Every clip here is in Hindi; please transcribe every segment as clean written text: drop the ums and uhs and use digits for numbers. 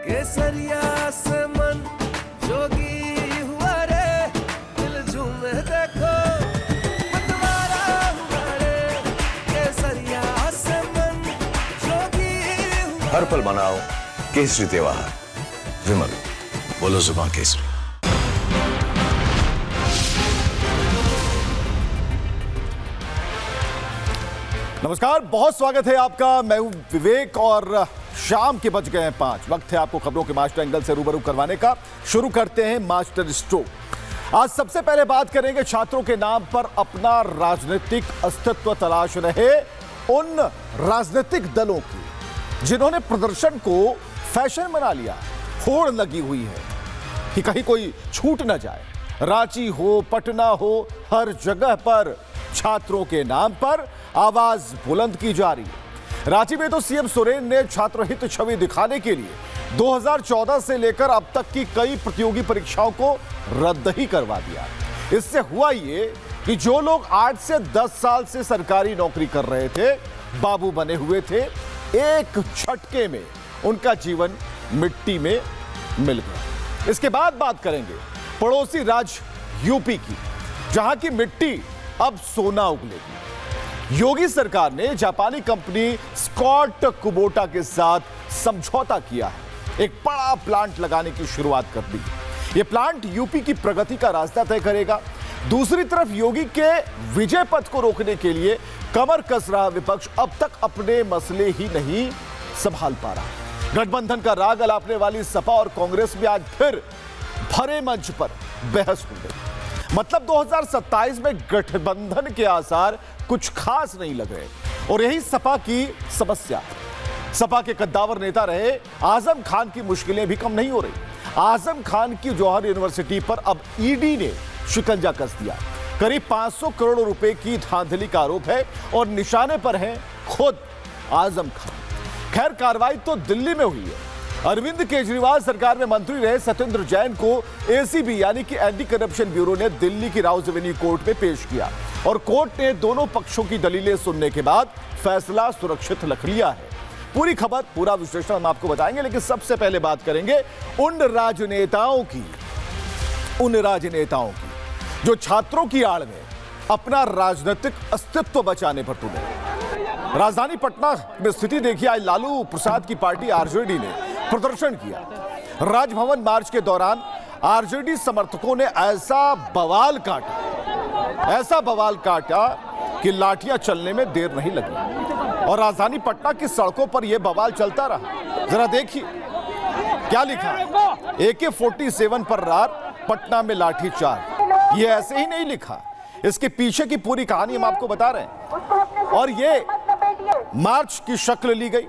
केसरिया से मन जोगी हुआ रे, दिल झूमे देखो मतवारा हुआ रे, केसरिया से मन जोगी हुआ। हर पल मनाओ केसरी त्योहार। विमल, बोलो जुबान केसरी। नमस्कार, बहुत स्वागत है आपका। मैं हूं विवेक और शाम के बज गए हैं 5। वक्त है आपको खबरों के मास्टर एंगल से रूबरू करवाने का। शुरू करते हैं मास्टर स्ट्रोक। आज सबसे पहले बात करेंगे छात्रों के नाम पर अपना राजनीतिक अस्तित्व तलाश रहे उन राजनीतिक दलों की जिन्होंने प्रदर्शन को फैशन बना लिया। होड़ लगी हुई है कि कहीं कोई छूट ना जाए। रांची हो, पटना हो, हर जगह पर छात्रों के नाम पर आवाज बुलंद की जा रही है। रांची में तो सीएम सोरेन ने छात्रहित छवि दिखाने के लिए 2014 से लेकर अब तक की कई प्रतियोगी परीक्षाओं को रद्द ही करवा दिया। इससे हुआ ये कि जो लोग 8 से 10 साल से सरकारी नौकरी कर रहे थे, बाबू बने हुए थे, एक झटके में उनका जीवन मिट्टी में मिल गया। इसके बाद बात करेंगे पड़ोसी राज्य यूपी की, जहां की मिट्टी अब सोना उगलेगी। योगी सरकार ने जापानी कंपनी स्कॉट कुबोटा के साथ समझौता किया है। एक बड़ा प्लांट लगाने की शुरुआत कर दी। यह प्लांट यूपी की प्रगति का रास्ता तय करेगा। दूसरी तरफ योगी के विजय पथ को रोकने के लिए कमर कस रहा विपक्ष अब तक अपने मसले ही नहीं संभाल पा रहा। गठबंधन का राग अलापने वाली सपा और कांग्रेस में आज फिर भरे मंच पर बहस हो गई। मतलब 2027 में गठबंधन के आसार कुछ खास नहीं लग रहे और यही सपा की समस्या। सपा के कद्दावर नेता रहे आजम खान की मुश्किलें भी कम नहीं हो रही। आजम खान की जौहर यूनिवर्सिटी पर अब ईडी ने शिकंजा कस दिया। करीब 500 करोड़ रुपए की धांधली का आरोप है और निशाने पर है खुद आजम खान। खैर, कार्रवाई तो दिल्ली में हुई है। अरविंद केजरीवाल सरकार में मंत्री रहे सत्येंद्र जैन को एसीबी यानी कि एंटी करप्शन ब्यूरो ने दिल्ली की राउज एवेन्यू कोर्ट में पेश किया और कोर्ट ने दोनों पक्षों की दलीलें सुनने के बाद फैसला सुरक्षित रख लिया है। पूरी खबर, पूरा विश्लेषण हम आपको बताएंगे, लेकिन सबसे पहले बात करेंगे उन राजनेताओं की जो छात्रों की आड़ में अपना राजनीतिक अस्तित्व बचाने पर तुले। राजधानी पटना में स्थिति देखिए। आज लालू प्रसाद की पार्टी आरजेडी ने प्रदर्शन किया। राजभवन मार्च के दौरान आरजेडी समर्थकों ने ऐसा बवाल काटा कि लाठियां चलने में देर नहीं लगी और राजधानी पटना की सड़कों पर यह बवाल चलता रहा। जरा देखिए क्या लिखा। AK-47 पर रार, पटना में लाठीचार्ज। ये ऐसे ही नहीं लिखा, इसके पीछे की पूरी कहानी हम आपको बता रहे हैं। और ये मार्च की शक्ल ली गई।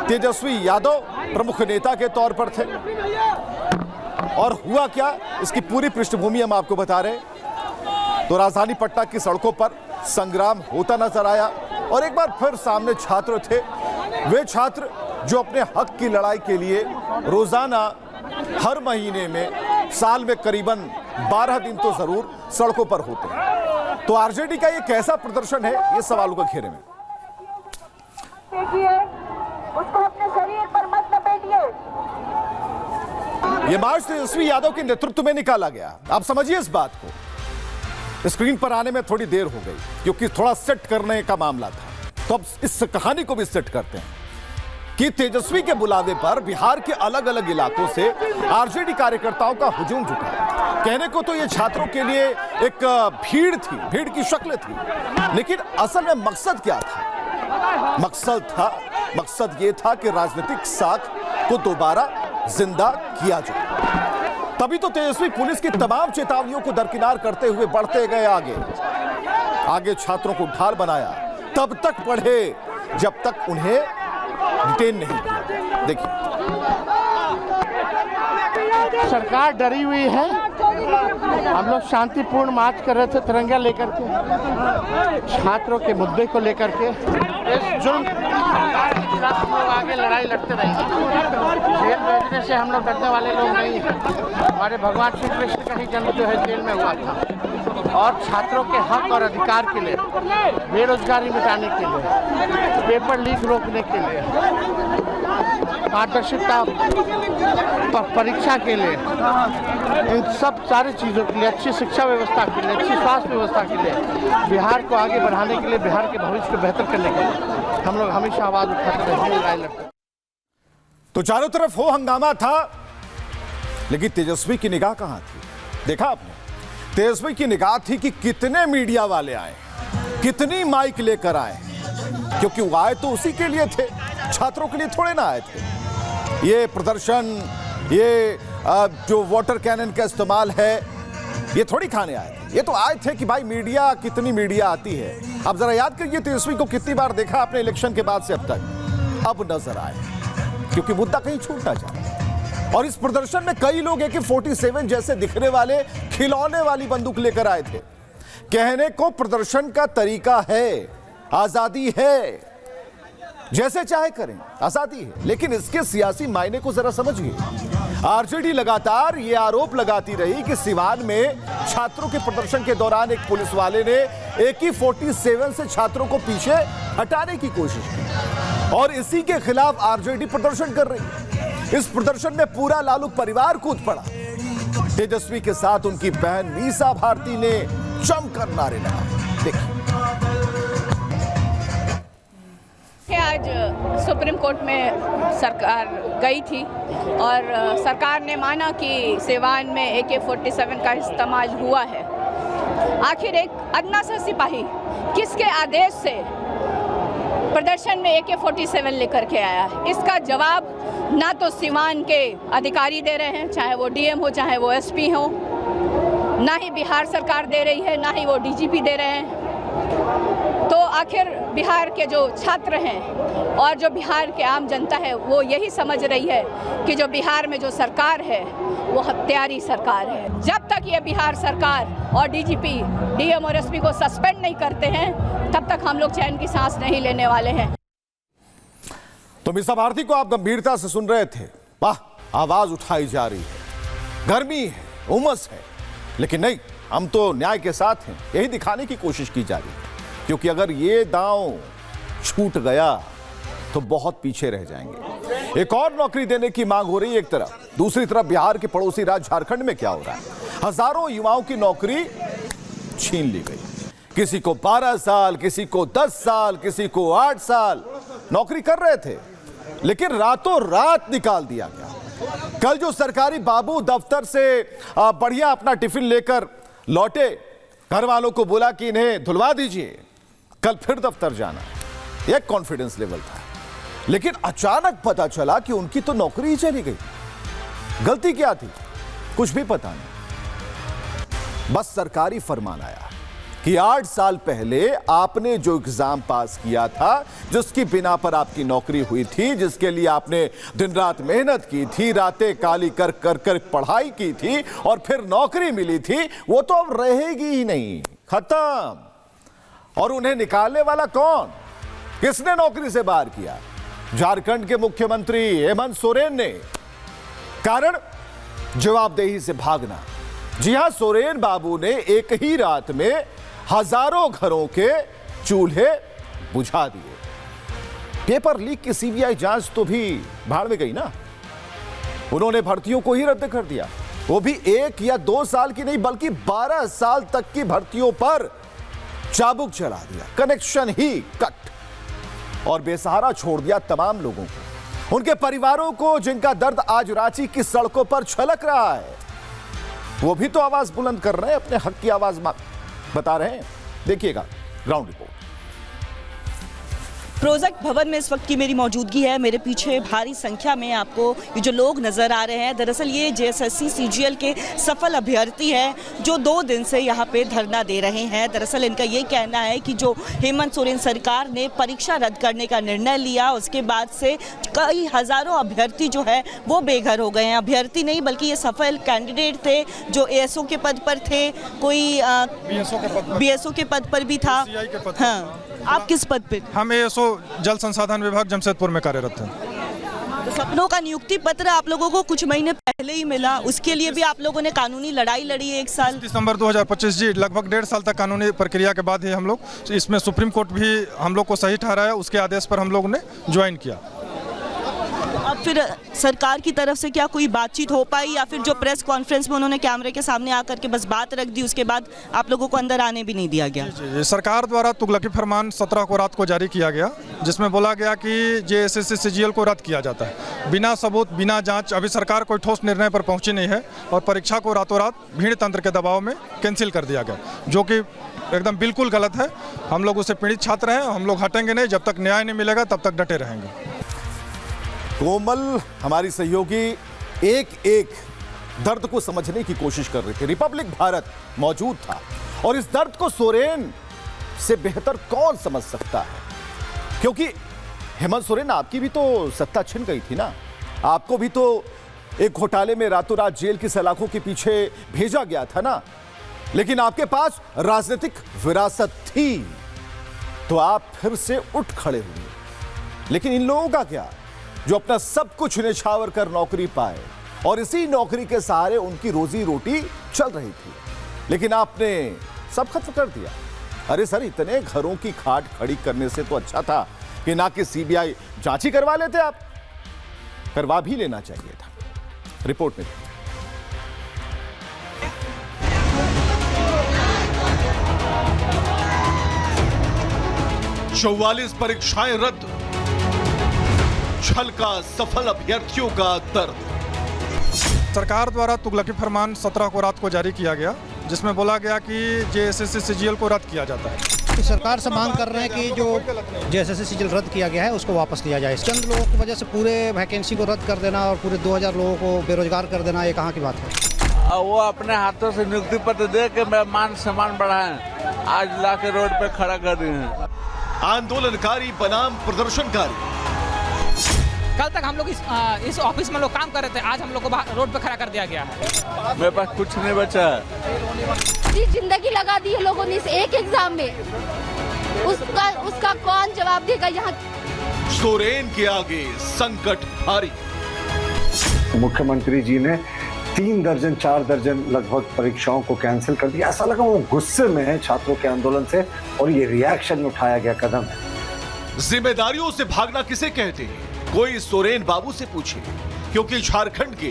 तेजस्वी यादव प्रमुख नेता के तौर पर थे और हुआ क्या, इसकी पूरी पृष्ठभूमि हम आपको बता रहे हैं। तो राजधानी पटना की सड़कों पर संग्राम होता नजर आया और एक बार फिर सामने छात्र थे। वे छात्र जो अपने हक की लड़ाई के लिए रोजाना हर महीने में साल में करीबन 12 दिन तो जरूर सड़कों पर होते हैं। तो आरजेडी का ये कैसा प्रदर्शन है, ये सवालों के घेरे में। उसको अपने शरीर पर मत लपेटिए। यह मार्च तेजस्वी यादव के नेतृत्व में निकाला गया। आप समझिए इस बात को। स्क्रीन पर आने में थोड़ी देर हो गई क्योंकि थोड़ा सेट करने का मामला था। तो अब इस कहानी को भी सेट करते हैं कि तेजस्वी के बुलावे पर बिहार के अलग अलग इलाकों से आरजेडी कार्यकर्ताओं का हुजूम जुटा। कहने को तो ये छात्रों के लिए एक भीड़ थी, भीड़ की शक्ल थी, लेकिन असल में मकसद क्या था? मकसद ये था कि राजनीतिक साख को दोबारा जिंदा किया जाए। तभी तो तेजस्वी पुलिस की तमाम चेतावनियों को दरकिनार करते हुए बढ़ते गए आगे छात्रों को ढाल बनाया। तब तक पढ़े जब तक उन्हें डिटेन नहीं किया। देखिए, सरकार डरी हुई है। हम लोग शांतिपूर्ण मार्च कर रहे थे तिरंगा लेकर के, छात्रों के मुद्दे को लेकर के। इस जुर्म के खिलाफ हम लोग आगे लड़ाई लड़ते रहेंगे। जेल भेजने से हम लोग डरने वाले लोग नहीं हैं। हमारे भगवान श्री कृष्ण का ही जन्म जो है जेल में हुआ था और छात्रों के हक और अधिकार के लिए, बेरोजगारी मिटाने के लिए, पेपर लीक रोकने के लिए पारदर्शिता परीक्षा के लिए, इन सब सारी चीज़ों के लिए, अच्छी शिक्षा व्यवस्था के लिए, अच्छी स्वास्थ्य व्यवस्था के लिए, बिहार को आगे बढ़ाने के लिए, बिहार के भविष्य को बेहतर करने के लिए हम लोग हमेशा आवाज़ उठाते रहे। तो चारों तरफ हो हंगामा था, लेकिन तेजस्वी की निगाह कहां थी? देखा आपने, तेजस्वी की निगाह थी कि कितने मीडिया वाले आए, कितनी माइक लेकर आए, क्योंकि वो आए तो उसी के लिए थे, छात्रों के लिए थोड़े ना आए थे। ये प्रदर्शन, ये जो वाटर कैनन का इस्तेमाल है, ये थोड़ी खाने आए थे। ये तो आए थे कि भाई मीडिया, कितनी मीडिया आती है। अब जरा याद करिए तेजस्वी को कितनी बार देखा आपने इलेक्शन के बाद से अब तक। अब नजर आए, क्योंकि मुद्दा कहीं छूट ना जाए। और इस प्रदर्शन में कई लोग AK-47 जैसे दिखने वाले खिलौने वाली बंदूक लेकर आए थे। कहने को प्रदर्शन का तरीका है, आजादी है, जैसे चाहे करें, आजादी है, लेकिन इसके सियासी मायने को जरा समझिए। आरजेडी लगातार ये आरोप लगाती रही कि सिवान में छात्रों के प्रदर्शन के दौरान एक पुलिस वाले ने AK-47 से छात्रों को पीछे हटाने की कोशिश की, और इसी के खिलाफ आरजेडी प्रदर्शन कर रही। इस प्रदर्शन में पूरा लालू परिवार कूद पड़ा। तेजस्वी के साथ उनकी बहन मीसा भारती ने जमकर नारे लगाए। देखिए, आज सुप्रीम कोर्ट में सरकार गई थी और सरकार ने माना कि सिवान में AK-47 का इस्तेमाल हुआ है। आखिर एक अदना सा सिपाही किसके आदेश से प्रदर्शन में AK-47 लेकर के आया है? इसका जवाब ना तो सिवान के अधिकारी दे रहे हैं, चाहे वो DM हो, चाहे वो SP हो, ना ही बिहार सरकार दे रही है, ना ही वो DGP दे रहे हैं। तो आखिर बिहार के जो छात्र हैं और जो बिहार के आम जनता है, वो यही समझ रही है कि जो बिहार में जो सरकार है वो हत्यारी सरकार है। जब तक ये बिहार सरकार और DGP, DM और SP को सस्पेंड नहीं करते हैं, तब तक हम लोग चैन की सांस नहीं लेने वाले हैं। तो मीसा भारती को आप गंभीरता से सुन रहे थे। वाह, आवाज उठाई जा रही है, गर्मी है, उमस है, लेकिन नहीं, हम तो न्याय के साथ हैं, यही दिखाने की कोशिश की जा रही है। क्योंकि अगर ये दांव छूट गया तो बहुत पीछे रह जाएंगे। एक और नौकरी देने की मांग हो रही है एक तरफ, दूसरी तरफ बिहार के पड़ोसी राज्य झारखंड में क्या हो रहा है? हजारों युवाओं की नौकरी छीन ली गई। किसी को 12 साल, किसी को 10 साल, किसी को 8 साल नौकरी कर रहे थे, लेकिन रातों रात निकाल दिया गया। कल जो सरकारी बाबू दफ्तर से बढ़िया अपना टिफिन लेकर लौटे, घर वालों को बोला कि इन्हें धुलवा दीजिए, कल फिर दफ्तर जाना, एक कॉन्फिडेंस लेवल था। लेकिन अचानक पता चला कि उनकी तो नौकरी ही चली गई। गलती क्या थी? कुछ भी पता नहीं, बस सरकारी फरमान आया कि 8 साल पहले आपने जो एग्जाम पास किया था, जिसकी बिना पर आपकी नौकरी हुई थी, जिसके लिए आपने दिन रात मेहनत की थी, रातें काली कर कर पढ़ाई की थी और फिर नौकरी मिली थी, वो तो अब रहेगी ही नहीं, खत्म। और उन्हें निकालने वाला कौन? किसने नौकरी से बाहर किया? झारखंड के मुख्यमंत्री हेमंत सोरेन ने। कारण जवाबदेही से भागना। जी हां, सोरेन बाबू ने एक ही रात में हजारों घरों के चूल्हे बुझा दिए। पेपर लीक की CBI जांच तो भी भाड़ में गई ना। उन्होंने भर्तियों को ही रद्द कर दिया, वो भी 1 या 2 साल की नहीं, बल्कि 12 साल तक की भर्तियों पर चाबुक चला दिया, कनेक्शन ही कट, और बेसहारा छोड़ दिया तमाम लोगों को, उनके परिवारों को, जिनका दर्द आज रांची की सड़कों पर छलक रहा है। वो भी तो आवाज बुलंद कर रहे हैं, अपने हक की आवाज बता रहे हैं। देखिएगा ग्राउंड रिपोर्ट। प्रोजेक्ट भवन में इस वक्त की मेरी मौजूदगी है। मेरे पीछे भारी संख्या में आपको ये जो लोग नज़र आ रहे हैं, दरअसल ये JSSC CGL के सफल अभ्यर्थी हैं जो 2 दिन से यहाँ पे धरना दे रहे हैं। दरअसल इनका ये कहना है कि जो हेमंत सोरेन सरकार ने परीक्षा रद्द करने का निर्णय लिया, उसके बाद से कई हज़ारों अभ्यर्थी जो है वो बेघर हो गए हैं। अभ्यर्थी नहीं बल्कि ये सफल कैंडिडेट थे जो ASO के पद पर थे, कोई BSO के पद पर भी था। हाँ, आप किस पद पे? हम ASO जल संसाधन विभाग जमशेदपुर में कार्यरत हैं। तो सपनों का नियुक्ति पत्र आप लोगों को कुछ महीने पहले ही मिला, उसके लिए भी आप लोगों ने कानूनी लड़ाई लड़ी है 1 साल। दिसंबर 2025 जी, लगभग 1.5 साल तक कानूनी प्रक्रिया के बाद ही हम लोग इसमें सुप्रीम कोर्ट भी हम लोग को सही ठहराया, उसके आदेश पर हम लोग ने ज्वाइन किया। अब फिर सरकार की तरफ से क्या कोई बातचीत हो पाई या फिर जो प्रेस कॉन्फ्रेंस में उन्होंने कैमरे के सामने आकर के बस बात रख दी, उसके बाद आप लोगों को अंदर आने भी नहीं दिया गया? जी, सरकार द्वारा तुगलकी फरमान 17 को रात को जारी किया गया, जिसमें बोला गया कि जेएसएससी सीजीएल को रद्द किया जाता है बिना सबूत बिना जांच। अभी सरकार कोई ठोस निर्णय पर पहुंची नहीं है और परीक्षा को रातों रात भीड़ तंत्र के दबाव में कैंसिल कर दिया गया, जो कि एकदम बिल्कुल गलत है। हम लोग उससे पीड़ित छात्र हैं, हम लोग हटेंगे नहीं, जब तक न्याय नहीं मिलेगा तब तक डटे रहेंगे। कोमल हमारी सहयोगी एक एक दर्द को समझने की कोशिश कर रही थी। रिपब्लिक भारत मौजूद था और इस दर्द को सोरेन से बेहतर कौन समझ सकता है, क्योंकि हेमंत सोरेन आपकी भी तो सत्ता छिन गई थी ना, आपको भी तो एक घोटाले में रातों रात जेल की सलाखों के पीछे भेजा गया था ना, लेकिन आपके पास राजनीतिक विरासत थी तो आप फिर से उठ खड़े हुए। लेकिन इन लोगों का क्या, जो अपना सब कुछ न्यौछावर कर नौकरी पाए और इसी नौकरी के सहारे उनकी रोजी रोटी चल रही थी, लेकिन आपने सब खत्म कर दिया। अरे सर, इतने घरों की खाट खड़ी करने से तो अच्छा था कि ना कि सीबीआई जांच ही करवा लेते, आप करवा भी लेना चाहिए था। रिपोर्ट में 44 परीक्षाएं रद्द, छल का सफल अभ्यर्थियों का दर्द। सरकार द्वारा तुगलकी फरमान 17 को रात को जारी किया गया, जिसमें बोला गया कि जेएसएससी सीजीएल को रद्द किया जाता है। सरकार से मांग कर रहे हैं कि जो जेएसएससी सीजीएल रद्द किया गया है उसको वापस लिया जाए। चंद लोगों की वजह से पूरे वैकेंसी को रद्द कर देना और पूरे 2000 लोगों को बेरोजगार कर देना, ये कहाँ की बात है? वो अपने हाथों से नियुक्ति पत्र दे के मान सम्मान बढ़ाएं, आज ला के रोड पे खड़ा कर दिए हैं। आंदोलनकारी बनाम प्रदर्शनकारी। कल तक हम लोग इस ऑफिस में लोग काम कर रहे थे, आज हम लोग को रोड पे खड़ा कर दिया गया है। मेरे पास कुछ नहीं बचा है। जिंदगी लगा दी है लोगों ने इस एक एग्जाम में, उसका कौन जवाब देगा? यहाँ सोरेन के आगे संकट भारी। मुख्यमंत्री जी ने 3 दर्जन 4 दर्जन लगभग परीक्षाओं को कैंसिल कर दिया। ऐसा लगा वो गुस्से में है छात्रों के आंदोलन से और ये रिएक्शन में उठाया गया कदम है। जिम्मेदारियों से भागना किसे कहते हैं, कोई सोरेन बाबू से पूछे, क्योंकि झारखंड के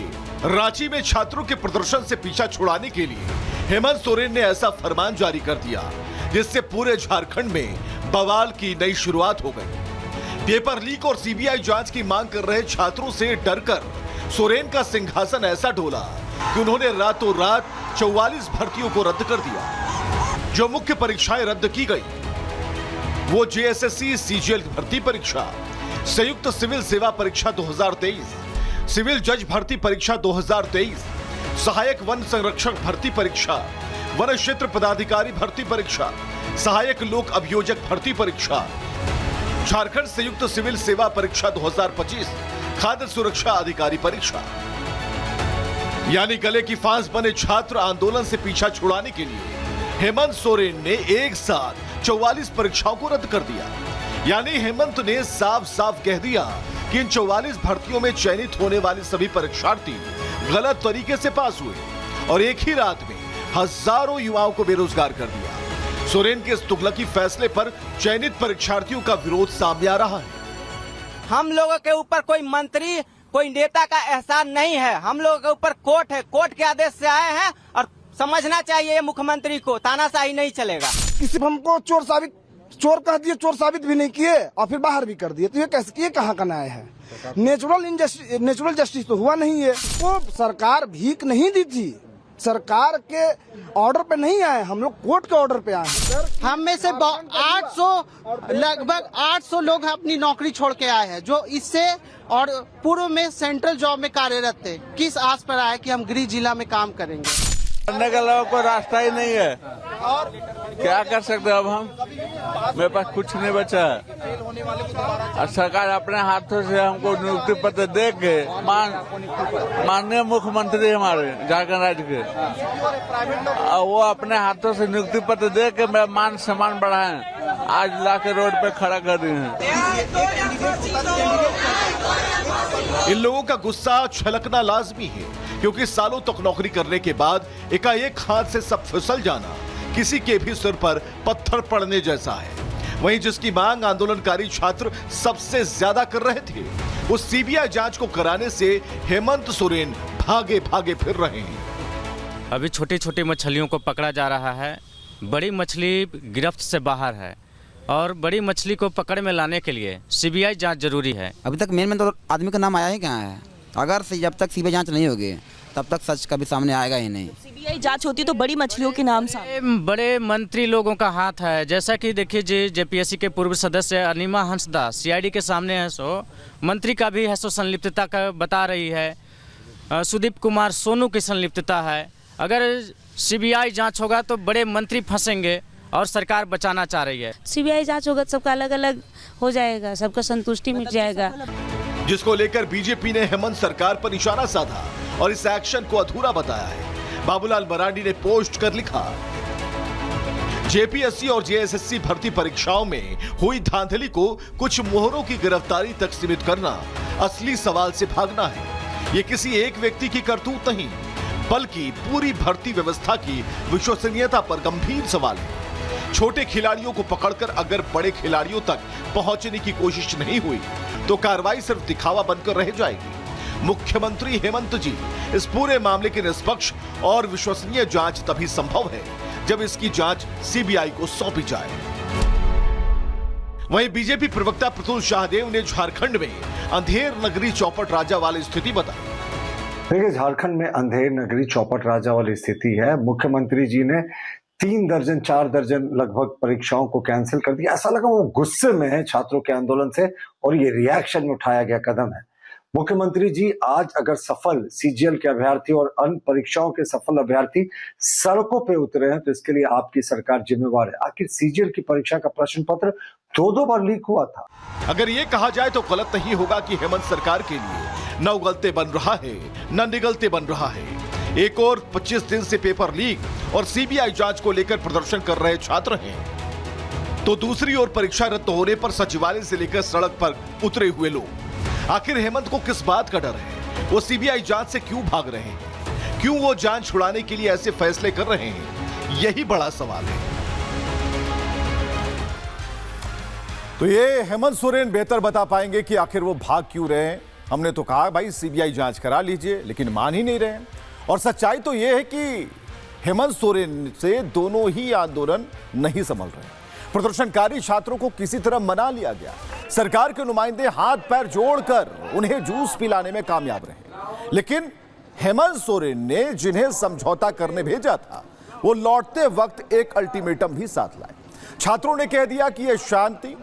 रांची में छात्रों के प्रदर्शन से पीछा छुड़ाने के लिए हेमंत सोरेन ने ऐसा फरमान जारी कर दिया जिससे पूरे झारखंड में बवाल की नई शुरुआत हो गई। पेपर लीक और सीबीआई जांच की मांग कर रहे छात्रों से डरकर सोरेन का सिंहासन ऐसा डोला कि उन्होंने रातों रात 44 भर्तियों को रद्द कर दिया। जो मुख्य परीक्षाएं रद्द की गई वो जेएसएससी सीजीएल भर्ती परीक्षा, संयुक्त सिविल सेवा परीक्षा 2023, सिविल जज भर्ती परीक्षा 2023, सहायक वन संरक्षक भर्ती परीक्षा, वन क्षेत्र पदाधिकारी भर्ती परीक्षा, सहायक लोक अभियोजक भर्ती परीक्षा, झारखंड संयुक्त सिविल सेवा परीक्षा 2025, खाद्य सुरक्षा अधिकारी परीक्षा। यानी गले की फांस बने छात्र आंदोलन से पीछा छुड़ाने के लिए हेमंत सोरेन ने एक साथ 44 परीक्षाओं को रद्द कर दिया। यानी हेमंत ने साफ साफ कह दिया कि इन 44 भर्तियों में चयनित होने वाले सभी परीक्षार्थी गलत तरीके से पास हुए और एक ही रात में हजारों युवाओं को बेरोजगार कर दिया। सोरेन के इस तुगलकी फैसले पर चयनित परीक्षार्थियों का विरोध सामने आ रहा है। हम लोगों के ऊपर कोई मंत्री कोई नेता का एहसान नहीं है, हम लोगों के ऊपर कोर्ट है, कोर्ट के आदेश से आए हैं और समझना चाहिए मुख्यमंत्री को, तानाशाही नहीं चलेगा। किसी हमको चोर कह दिए, चोर साबित भी नहीं किए और फिर बाहर भी कर दिए, तो ये कहाँ का न्याय है? नेचुरल जस्टिस तो हुआ नहीं है। वो सरकार भीख नहीं दी थी, सरकार के ऑर्डर पे नहीं आए, हम लोग कोर्ट के ऑर्डर पे आए हैं। हम में से लगभग 800 लोग अपनी नौकरी छोड़ के आए हैं, जो इससे और पूर्व में सेंट्रल जॉब में कार्यरत थे। किस आस पर आए कि हम गृह जिला में काम करेंगे? करने के अलावा कोई रास्ता ही नहीं है, और क्या कर सकते हैं अब हम? मेरे पास कुछ नहीं बचा है और सरकार अपने हाथों से हमको नियुक्ति पत्र दे के माननीय मुख्यमंत्री हमारे झारखंड राज्य के, और वो अपने हाथों से नियुक्ति पत्र दे के मान सम्मान बढ़ाएं, आज ला के रोड पे खड़ा कर दिए हैं। इन लोगों का गुस्सा छलकना लाजमी है, क्योंकि सालों तक नौकरी करने के बाद एकाएक हाथ से सब फिसल जाना किसी के भी सिर पर पत्थर पड़ने जैसा है। वहीं जिसकी मांग आंदोलनकारी छात्र सबसे ज्यादा कर रहे थे, उस सीबीआई जांच को कराने से हेमंत सोरेन भागे भागे फिर रहे हैं। अभी छोटी छोटी मछलियों को पकड़ा जा रहा है, बड़ी मछली गिरफ्त से बाहर है और बड़ी मछली को पकड़ में लाने के लिए सीबीआई जांच जरूरी है। अभी तक मेन तो आदमी का नाम आया ही कहाँ है? अगर जब तक सीबीआई जांच नहीं होगी तब तक सच कभी सामने आएगा ही नहीं। सीबीआई जांच होती तो बड़ी मछलियों के नाम सामने। बड़े मंत्री लोगों का हाथ है, जैसा कि देखिए जी जेपीएससी के पूर्व सदस्य अनिमा हंसदा सीआईडी के सामने है, सो मंत्री का भी है, सो संलिप्तता का बता रही है। सुदीप कुमार सोनू की संलिप्तता है। अगर सीबीआई जांच होगा तो बड़े मंत्री फंसेंगे और सरकार बचाना चाह रही है। सीबीआई जांच होगा तो सबका अलग अलग हो जाएगा, सबका संतुष्टि मिट जाएगा। जिसको लेकर बीजेपी ने हेमंत सरकार पर निशाना साधा और इस एक्शन को अधूरा बताया है। बाबूलाल मरांडी ने पोस्ट कर लिखा, जेपीएससी और जेएसएससी भर्ती परीक्षाओं में हुई धांधली को कुछ मोहरों की गिरफ्तारी तक सीमित करना असली सवाल से भागना है। ये किसी एक व्यक्ति की करतूत नहीं, बल्कि पूरी भर्ती व्यवस्था की विश्वसनीयता पर गंभीर सवाल है। छोटे खिलाड़ियों को पकड़कर अगर बड़े खिलाड़ियों तक पहुंचने की कोशिश नहीं हुई तो कार्रवाई सिर्फ दिखावा बनकर रह जाएगी। मुख्यमंत्री हेमंत जी, इस पूरे मामले की निष्पक्ष और विश्वसनीय जांच तभी संभव है जब इसकी जांच सीबीआई को सौंपी जाए। वहीं बीजेपी प्रवक्ता प्रतुल शाहदेव ने झारखंड में अंधेर नगरी चौपट राजा वाली स्थिति बताई। देखिए, झारखंड में अंधेर नगरी चौपट राजा वाली स्थिति है। मुख्यमंत्री जी ने 3 दर्जन 4 दर्जन लगभग परीक्षाओं को कैंसिल कर दिया। ऐसा लगा वो गुस्से में है छात्रों के आंदोलन से और ये रिएक्शन में उठाया गया कदम है। मुख्यमंत्री जी आज अगर सफल सीजीएल के अभ्यर्थी और अन्य परीक्षाओं के सफल अभ्यर्थी सड़कों पे उतरे हैं तो इसके लिए आपकी सरकार जिम्मेवार है। आखिर सीजीएल की परीक्षा का प्रश्न पत्र 2 बार लीक हुआ था। अगर ये कहा जाए तो गलत नहीं होगा कि हेमंत सरकार के लिए न उगलते बन रहा है न निगलते बन रहा है। एक और 25 दिन से पेपर लीक और सीबीआई जांच को लेकर प्रदर्शन कर रहे छात्र हैं, तो दूसरी ओर परीक्षा रद्द होने पर सचिवालय से लेकर सड़क पर उतरे हुए लोग। आखिर हेमंत को किस बात का डर है? वो सीबीआई जांच से क्यों भाग रहे हैं? क्यों वो जांच छुड़ाने के लिए ऐसे फैसले कर रहे हैं? यही बड़ा सवाल है। तो ये हेमंत सोरेन बेहतर बता पाएंगे कि आखिर वो भाग क्यों रहे हैं। हमने तो कहा भाई सीबीआई जांच करा लीजिए, लेकिन मान ही नहीं रहे। और सच्चाई तो ये है कि हेमंत सोरेन से दोनों ही आंदोलन नहीं संभल रहे। प्रदर्शनकारी छात्रों को किसी तरह मना लिया गया। सरकार के नुमाइंदे हाथ पैर जोड़कर उन्हें जूस पिलाने में कामयाब रहे, लेकिन हेमंत सोरेन ने जिन्हें समझौता करने भेजा था वो लौटते वक्त एक अल्टीमेटम भी साथ लाए। छात्रों ने कह दिया कि यह शांति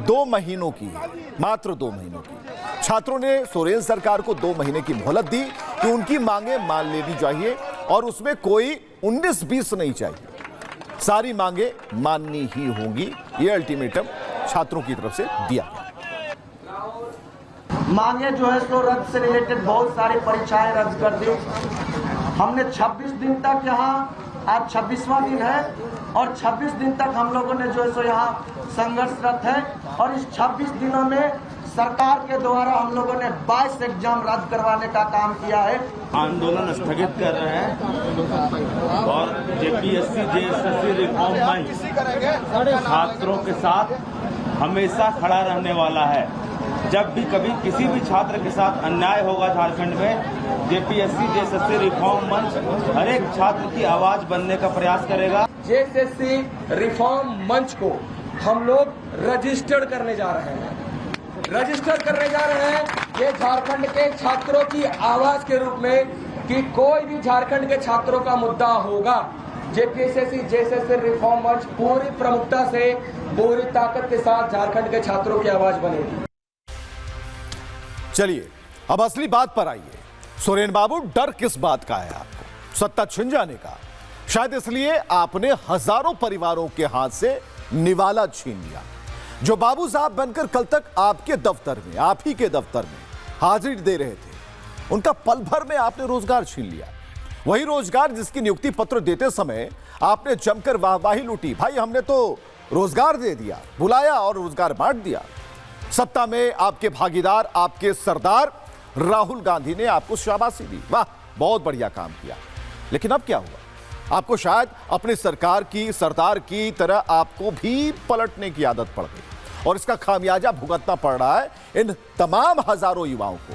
2 महीनों की है, मात्र 2 महीनों की। छात्रों ने सोरेन सरकार को 2 महीने की मोहलत दी कि उनकी मांगे मान लेनी चाहिए और उसमें कोई 19-20 नहीं चाहिए, सारी मांगे माननी ही होंगी। यह अल्टीमेटम छात्रों की तरफ से दिया गया। मांगे जो है सो रद्द से रिलेटेड बहुत सारी परीक्षाएं रद्द कर दी हमने। 26 दिन तक यहाँ, आज 26वां दिन है और 26 दिन तक हम लोगों ने जो है सो यहाँ संघर्षरत है। और इस 26 दिनों में सरकार के द्वारा हम लोगों ने 22 एग्जाम रद्द करवाने का काम किया है। आंदोलन स्थगित कर रहे हैं और जेपीएससी जेएसएससी रिफॉर्म मंच छात्रों के साथ हमेशा खड़ा रहने वाला है। जब भी कभी किसी भी छात्र के साथ अन्याय होगा झारखंड में, जेपीएससी जेएसएससी रिफॉर्म मंच हर एक छात्र की आवाज बनने का प्रयास करेगा। जेएसएससी रिफॉर्म मंच को हम लोग रजिस्टर्ड करने जा रहे हैं। रजिस्टर करने जा रहे हैं ये झारखंड के छात्रों की आवाज के रूप में कि कोई भी झारखंड के छात्रों का मुद्दा होगा, जेपीएससी जेएसएससी रिफॉर्म मंच पूरी प्रमुखता से पूरी ताकत के साथ झारखंड के छात्रों की आवाज बनेगी। चलिए अब असली बात पर आइए। सोरेन बाबू, डर किस बात का है आपको? सत्ता छिन जाने का? शायद इसलिए आपने हजारों परिवारों के हाथ से निवाला छीन लिया, जो बाबू साहब बनकर कल तक आपके दफ्तर में, आप ही के दफ्तर में हाजिरी दे रहे थे। उनका पल भर में आपने रोजगार छीन लिया। वही रोजगार जिसकी नियुक्ति पत्र देते समय आपने जमकर वाहवाही लूटी, भाई हमने तो रोजगार दे दिया, बुलाया और रोजगार बांट दिया। सत्ता में आपके भागीदार, आपके सरदार राहुल गांधी ने आपको शाबाशी दी, वाह बहुत बढ़िया काम किया। लेकिन अब क्या हुआ? आपको शायद अपनी सरदार की तरह आपको भी पलटने की आदत पड़ गई और इसका खामियाजा भुगतना पड़ रहा है इन तमाम हजारों युवाओं को,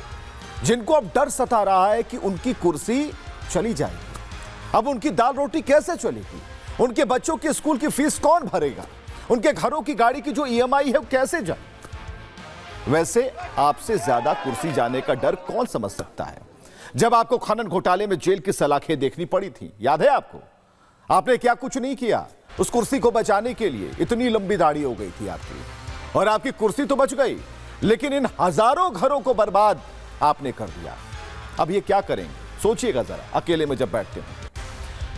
जिनको अब डर सता रहा है कि उनकी कुर्सी चली जाएगी। अब उनकी दाल रोटी कैसे चलेगी? उनके बच्चों के स्कूल की फीस कौन भरेगा? उनके घरों की गाड़ी की जो ईएमआई है वो कैसे जाए? वैसे आपसे ज्यादा कुर्सी जाने का डर कौन समझ सकता है? जब आपको खनन घोटाले में जेल की सलाखें देखनी पड़ी थी, याद है आपको? आपने क्या कुछ नहीं किया उस कुर्सी को बचाने के लिए। इतनी लंबी दाढ़ी हो गई थी आपकी और आपकी कुर्सी तो बच गई, लेकिन इन हजारों घरों को बर्बाद आपने कर दिया। अब ये क्या करेंगे? सोचिएगा जरा, अकेले में जब बैठते हैं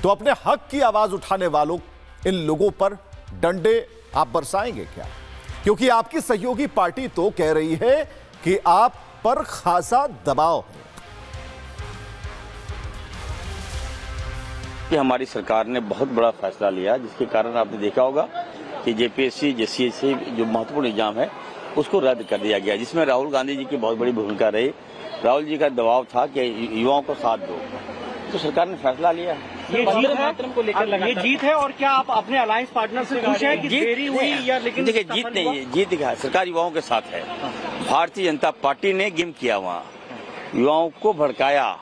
तो अपने हक की आवाज उठाने वालों, इन लोगों पर डंडे आप बरसाएंगे क्या? क्योंकि आपकी सहयोगी पार्टी तो कह रही है कि आप पर खासा दबाव है। कि हमारी सरकार ने बहुत बड़ा फैसला लिया, जिसके कारण आपने देखा होगा कि जेपीएससी जेसीएससी जो महत्वपूर्ण एग्जाम है उसको रद्द कर दिया गया, जिसमें राहुल गांधी जी की बहुत बड़ी भूमिका रही। राहुल जी का दबाव था कि युवाओं को साथ दो, तो सरकार ने फैसला लिया। ये जीत है और क्या आप अपने अलायंस पार्टनर से खुश हैं कि देरी हुई या? लेकिन देखिए, जीत नहीं है, जीत दिखा सरकार युवाओं के साथ है। भारतीय जनता पार्टी ने गेम किया, वहाँ युवाओं को भड़काया।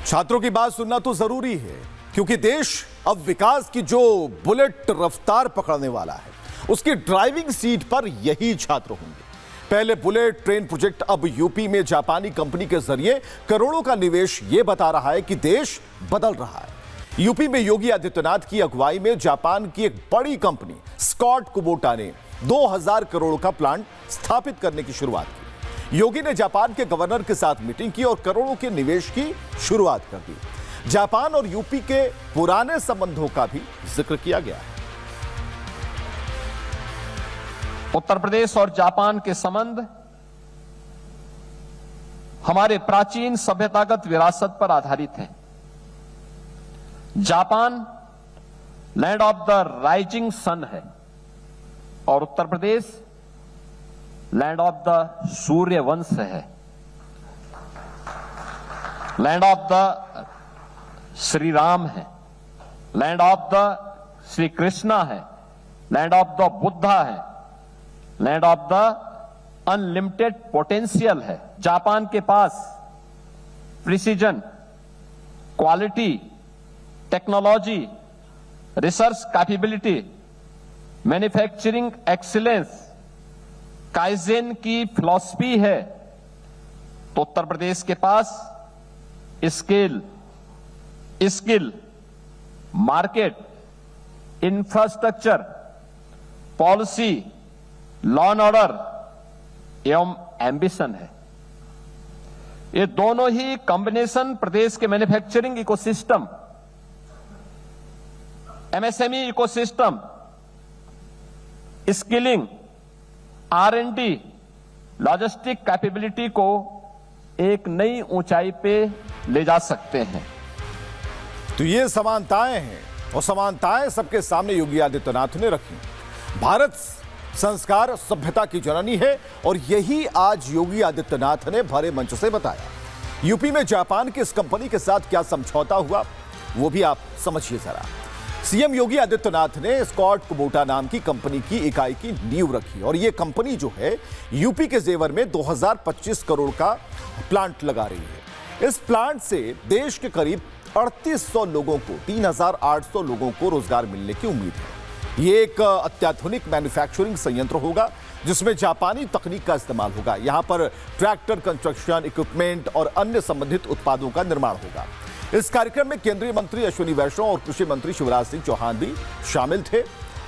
छात्रों की बात सुनना तो जरूरी है, क्योंकि देश अब विकास की जो बुलेट रफ्तार पकड़ने वाला है, उसकी ड्राइविंग सीट पर यही छात्र होंगे। पहले बुलेट ट्रेन प्रोजेक्ट अब यूपी में जापानी कंपनी के जरिए करोड़ों का निवेश, यह बता रहा है कि देश बदल रहा है। यूपी में योगी आदित्यनाथ की अगुवाई में जापान की एक बड़ी कंपनी स्कॉट कुबोटा ने 2000 करोड़ का प्लांट स्थापित करने की शुरुआत की। योगी ने जापान के गवर्नर के साथ मीटिंग की और करोड़ों के निवेश की शुरुआत कर दी। जापान और यूपी के पुराने संबंधों का भी जिक्र किया गया है। उत्तर प्रदेश और जापान के संबंध हमारे प्राचीन सभ्यतागत विरासत पर आधारित हैं। Japan land of the rising sun है और Uttar Pradesh land of the सूर्य वंश है, land of the Shri Ram है, land of the Shri Krishna है, लैंड ऑफ द बुद्धा है, land of the unlimited potential है। जापान के पास precision, quality, technology, research capability, manufacturing excellence, kaizen की फिलॉसफी है, तो उत्तर प्रदेश के पास skill, market, infrastructure, policy, law and order एवं एम्बिशन है। ये दोनों ही कॉम्बिनेशन प्रदेश के manufacturing ecosystem, MSME ecosystem, skilling, R&D, logistic capability को एक नई ऊंचाई पे ले जा सकते हैं। तो ये समानताएं हैं और समानताएं सबके सामने योगी आदित्यनाथ ने रखी। भारत संस्कार सभ्यता की जननी है और यही आज योगी आदित्यनाथ ने भरे मंच से बताया। यूपी में जापान की इस कंपनी के साथ क्या समझौता हुआ वो भी आप समझिए जरा। सीएम योगी आदित्यनाथ ने स्कॉट कुबोटा नाम की कंपनी की इकाई की नींव रखी और यह कंपनी जो है यूपी के जेवर में 2025 करोड़ का प्लांट लगा रही है। इस प्लांट से देश के करीब 3800 लोगों को, 3800 लोगों को रोजगार मिलने की उम्मीद है। ये एक अत्याधुनिक मैन्युफैक्चरिंग संयंत्र होगा जिसमें जापानी तकनीक का इस्तेमाल होगा। यहां पर ट्रैक्टर, कंस्ट्रक्शन इक्विपमेंट और अन्य संबंधित उत्पादों का निर्माण होगा। इस कार्यक्रम में केंद्रीय मंत्री अश्विनी वैष्णव और कृषि मंत्री शिवराज सिंह चौहान भी शामिल थे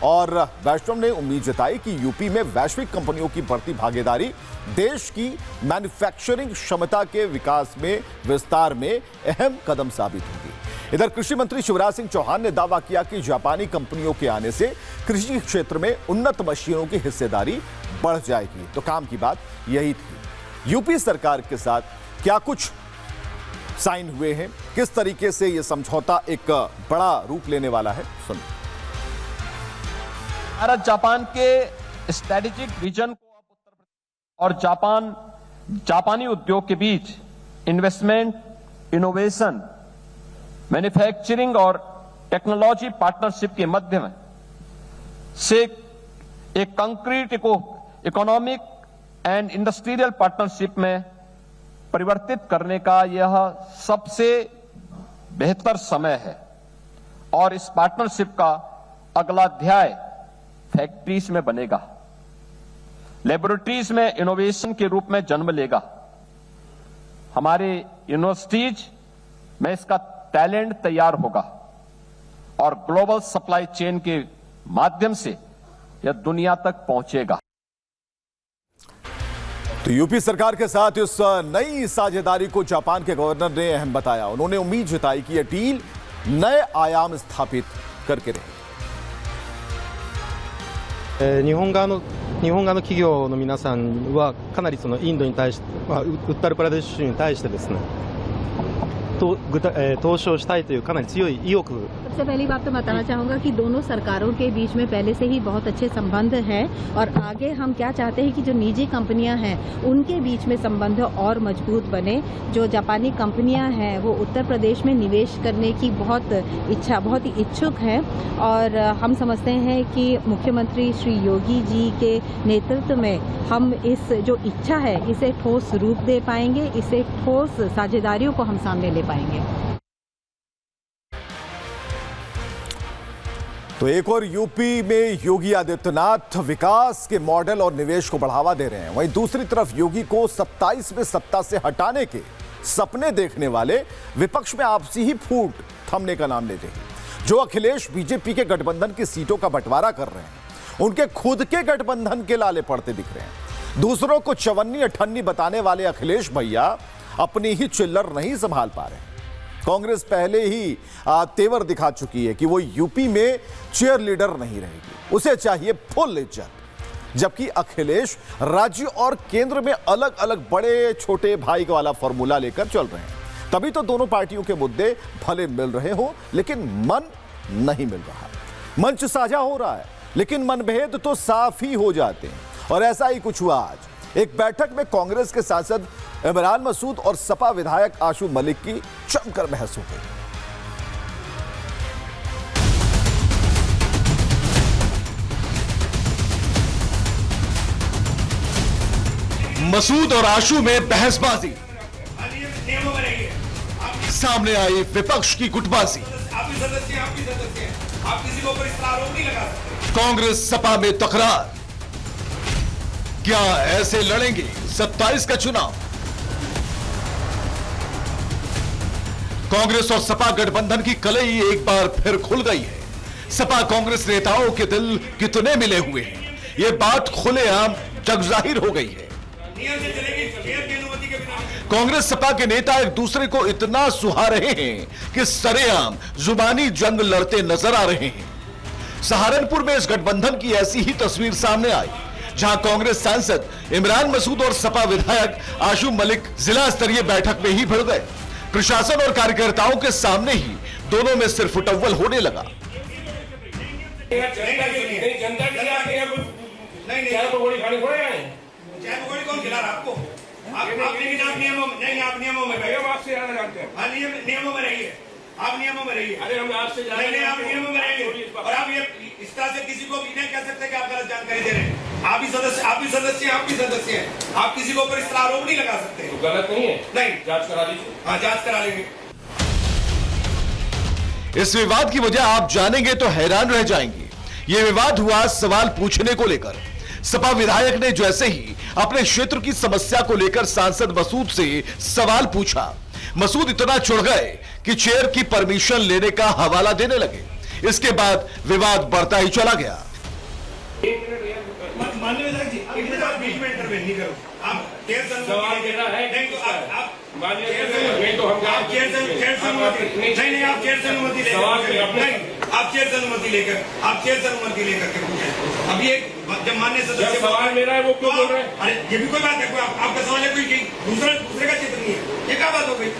और वैष्णव ने उम्मीद जताई कि यूपी में वैश्विक कंपनियों की बढ़ती भागीदारी देश की मैन्युफैक्चरिंग क्षमता के विकास में विस्तार में अहम कदम साबित होगी। इधर कृषि मंत्री शिवराज सिंह चौहान ने दावा किया कि जापानी कंपनियों के आने से कृषि क्षेत्र में उन्नत मशीनों की हिस्सेदारी बढ़ जाएगी। तो काम की बात यही थी। यूपी सरकार के साथ क्या कुछ साइन हुए हैं, किस तरीके से यह समझौता एक बड़ा रूप लेने वाला है, सुनिए। भारत जापान के स्ट्रेटेजिक विजन को और जापानी उद्योग के बीच इन्वेस्टमेंट, इनोवेशन, मैन्युफैक्चरिंग और टेक्नोलॉजी पार्टनरशिप के माध्यम से एक concrete economic and industrial partnership में परिवर्तित करने का यह सबसे बेहतर समय है और इस पार्टनरशिप का अगला अध्याय फैक्ट्रीज में बनेगा, लेबोरेटरीज में इनोवेशन के रूप में जन्म लेगा। हमारे यूनिवर्सिटीज में इसका टैलेंट तैयार होगा और ग्लोबल सप्लाई चेन के माध्यम से यह दुनिया तक पहुंचेगा। तो यूपी सरकार के साथ इस नई साझेदारी को जापान के गवर्नर ने अहम बताया। उन्होंने उम्मीद जताई कि यह डील नए आयाम स्थापित करके रहेगी। 日本側の企業の皆さんはかなりそのインドに対して、ウッタルプラデシュ州に対してですね、投資をしたいというかなり強い意欲。 सबसे पहली बात तो बताना चाहूँगा कि दोनों सरकारों के बीच में पहले से ही बहुत अच्छे संबंध हैं और आगे हम क्या चाहते हैं कि जो निजी कंपनियां हैं उनके बीच में संबंध और मजबूत बने। जो जापानी कंपनियां हैं वो उत्तर प्रदेश में निवेश करने की बहुत ही इच्छुक हैं और हम समझते हैं कि मुख्यमंत्री श्री योगी जी के नेतृत्व में हम इस जो इच्छा है इसे ठोस रूप दे पाएंगे, इसे ठोस साझेदारियों को हम सामने ले पाएंगे। तो एक और यूपी में योगी आदित्यनाथ विकास के मॉडल और निवेश को बढ़ावा दे रहे हैं, वहीं दूसरी तरफ योगी को 27 में सत्ता से हटाने के सपने देखने वाले विपक्ष में आपसी ही फूट थमने का नाम लेते हैं। जो अखिलेश बीजेपी के गठबंधन की सीटों का बंटवारा कर रहे हैं, उनके खुद के गठबंधन के लाले पड़ते दिख रहे हैं। दूसरों को चवन्नी अठन्नी बताने वाले अखिलेश भैया अपनी ही चिल्लर नहीं संभाल पा रहे। कांग्रेस पहले ही तेवर दिखा चुकी है कि वो यूपी में चेयर लीडर नहीं रहेगी, उसे चाहिए फुल इज्जत। जबकि अखिलेश राज्य और केंद्र में अलग अलग बड़े छोटे भाई वाला फॉर्मूला लेकर चल रहे हैं। तभी तो दोनों पार्टियों के मुद्दे भले मिल रहे हो लेकिन मन नहीं मिल रहा। मंच साझा हो रहा है लेकिन मनभेद तो साफ ही हो जाते हैं और ऐसा ही कुछ हुआ आज। एक बैठक में कांग्रेस के सांसद इमरान मसूद और सपा विधायक आशू मलिक की जमकर बहस हो गई। मसूद और आशू में बहसबाजी, सामने आई विपक्ष की गुटबाजी। कांग्रेस सपा में तकरार, क्या ऐसे लड़ेंगे 27 का चुनाव? कांग्रेस और सपा गठबंधन की कलई एक बार फिर खुल गई है। सपा कांग्रेस नेताओं के दिल कितने मिले हुए हैं, यह बात खुलेआम जगजाहिर हो गई है। कांग्रेस सपा के नेता एक दूसरे को इतना सुहा रहे हैं कि सरेआम जुबानी जंग लड़ते नजर आ रहे हैं। सहारनपुर में इस गठबंधन की ऐसी ही तस्वीर सामने आई, जहां कांग्रेस सांसद इमरान मसूद और सपा विधायक आशू मलिक जिला स्तरीय बैठक में ही भिड़ गए। प्रशासन और कार्यकर्ताओं के सामने ही दोनों में सिर फुटअव्वल होने लगा। कौन खिला रहा आपको? आप नियमों में नियमों में रहिए, आप नियमों में रहिए। अरे हम आपसे नहीं, आप नियमों में रहिए और आप ये इस तरह से किसी को भी नहीं कह सकते कि आप गलत जानकारी दे रहे हैं। आप भी सदस्य हैं, आप किसी को ऊपर इस तरह आरोप नहीं लगा सकते। तो गलत नहीं है, नहीं जांच करा लीजिए। हाँ, जांच करा लेंगे। इस विवाद की वजह आप जानेंगे तो हैरान रह जाएंगे। यह विवाद हुआ सवाल पूछने को लेकर। सपा विधायक ने जैसे ही अपने क्षेत्र की समस्या को लेकर सांसद मसूद से सवाल पूछा, मसूद इतना चिढ़ गए कि चेयर की परमिशन लेने का हवाला देने लगे। इसके बाद विवाद बढ़ता ही चला गया। अभी एक जब मान्य सदस्य सवाल मेरा है वो क्यों बोल रहे हैं? अरे ये भी कोई बात है, आपका सवाल है, कोई दूसरे का चित्र नहीं है, ये क्या बात हो गई?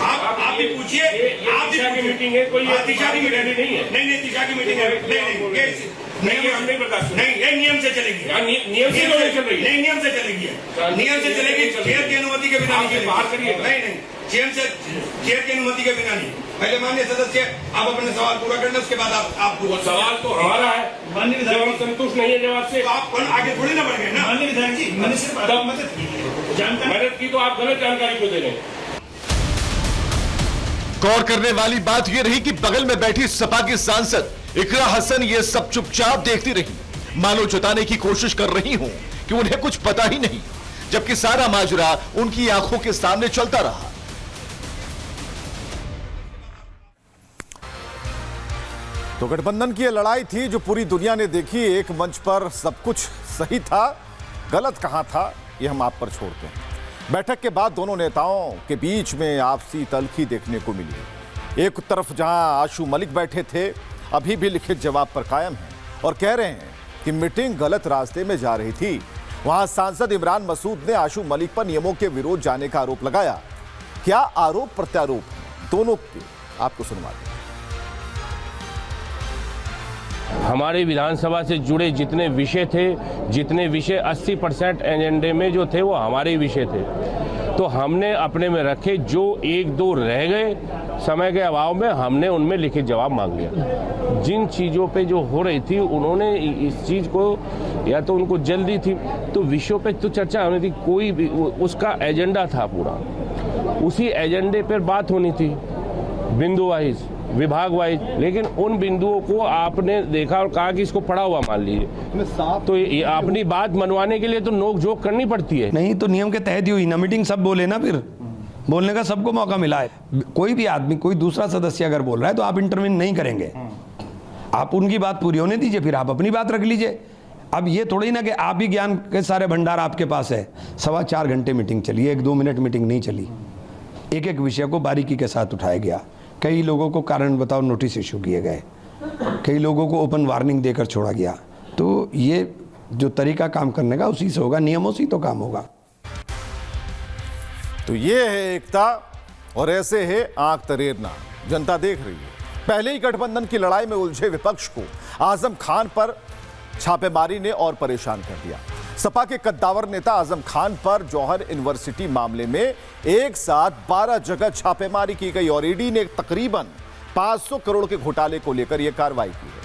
आप भी पूछिए, आप दिशा की मीटिंग है, कोई दिशा की मीटिंग नहीं है। नहीं, दिशा की मीटिंग है। नहीं, नहीं हम नहीं बर्दाश्त नहीं, ये नियम से चलेगी। नियम से चल रही है, नहीं नियम से चलेगी, नियम से चलेगी। चेयर की अनुमति के बिना नहीं, बाहर करिए। नहीं चेयर की अनुमति के बिना नहीं। पहले माननीय सदस्य आप अपने सवाल पूरा करना, उसके बाद आप सवाल तो हमारा है, माननीय विधायक हम संतुष्ट नहीं है जवाब से। आप आगे थोड़ी ना बढ़ गए ना। माननीय विधायक जी मदद की तो आप गलत जानकारी को दे रहे हैं। गौर करने वाली बात यह रही कि बगल में बैठी सपा की सांसद इकरा हसन ये सब चुपचाप देखती रही, मानो जताने की कोशिश कर रही हूं कि उन्हें कुछ पता ही नहीं, जबकि सारा माजरा उनकी आंखों के सामने चलता रहा। तो गठबंधन की यह लड़ाई थी जो पूरी दुनिया ने देखी। एक मंच पर सब कुछ सही था, गलत कहां था ये हम आप पर छोड़ते हैं। बैठक के बाद दोनों नेताओं के बीच में आपसी तल्खी देखने को मिली। एक तरफ जहां आशू मलिक बैठे थे, अभी भी लिखित जवाब पर कायम हैं और कह रहे हैं कि मीटिंग गलत रास्ते में जा रही थी। वहां सांसद इमरान मसूद ने आशू मलिक पर नियमों के विरोध जाने का आरोप लगाया। क्या आरोप प्रत्यारोप है दोनों के, आपको सुनवा दें। हमारे विधानसभा से जुड़े जितने विषय थे, जितने विषय 80% एजेंडे में जो थे वो हमारे विषय थे, तो हमने अपने में रखे। जो एक दो रह गए समय के अभाव में, हमने उनमें लिखित जवाब मांग लिया। जिन चीज़ों पे जो हो रही थी उन्होंने इस चीज़ को, या तो उनको जल्दी थी तो विषयों पे तो चर्चा होनी थी, कोई भी उसका एजेंडा था पूरा, उसी एजेंडे पर बात होनी थी बिंदु वाइज, विभाग वाइज। लेकिन उन बिंदुओं को आपने देखा और कहा कि इसको पढ़ा हुआ मान लीजिए, तो अपनी बात मनवाने के लिए तो नोक झोंक करनी पड़ती है। नहीं तो नियम के तहत ही हुई ना मीटिंग, सब बोले ना, फिर बोलने का सबको मौका मिला है। कोई भी आदमी, कोई दूसरा सदस्य अगर बोल रहा है तो आप इंटरवीन नहीं करेंगे, आप उनकी बात पूरी होने दीजिए, फिर आप अपनी बात रख लीजिए। अब ये थोड़ी ना कि आप ही ज्ञान के सारे भंडार आपके पास है। 4.25 घंटे मीटिंग चली, 1-2 मिनट मीटिंग नहीं चली। एक एक विषय को बारीकी के साथ उठाया गया। कई लोगों को कारण बताओ नोटिस इशू किए गए, कई लोगों को ओपन वार्निंग देकर छोड़ा गया। तो ये जो तरीका काम करने का उसी से होगा, नियमों से तो काम होगा। तो ये है एकता और ऐसे है आंख तरेरना। जनता देख रही है। पहले ही गठबंधन की लड़ाई में उलझे विपक्ष को आजम खान पर छापेमारी ने और परेशान कर दिया। सपा के कद्दावर नेता आजम खान पर जौहर यूनिवर्सिटी मामले में एक साथ 12 जगह छापेमारी की गई और ईडी ने तकरीबन 500 करोड़ के घोटाले को लेकर यह कार्रवाई की है।